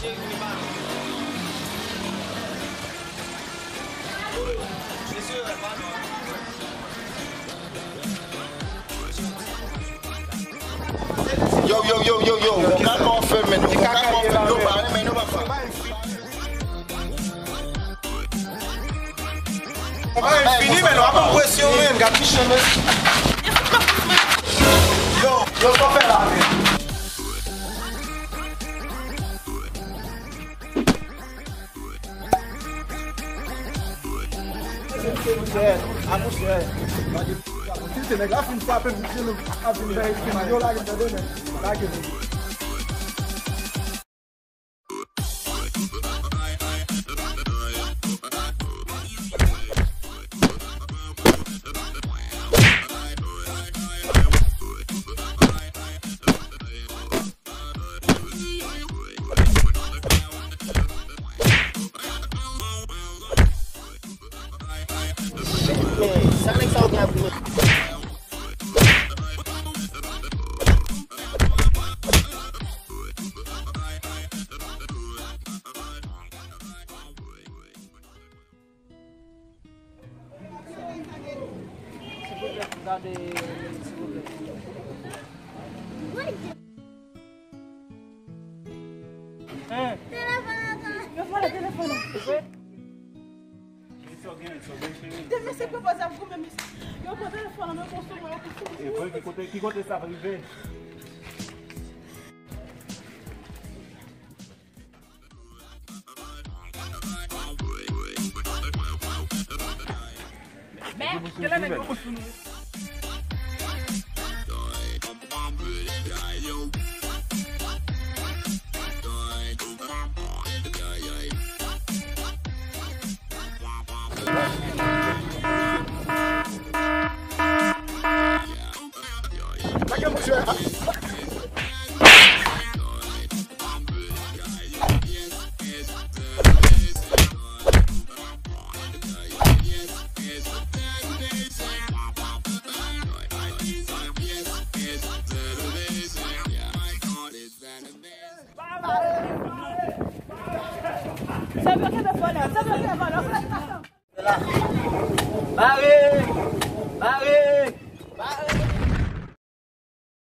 Yo, on va confirmer, on va confirmer, mais nous va faire. On va finir, mais on va pas pression même, gars, yo, on va faire là. Qui compte ça arriver? Mais quelle est la grosse? Allez,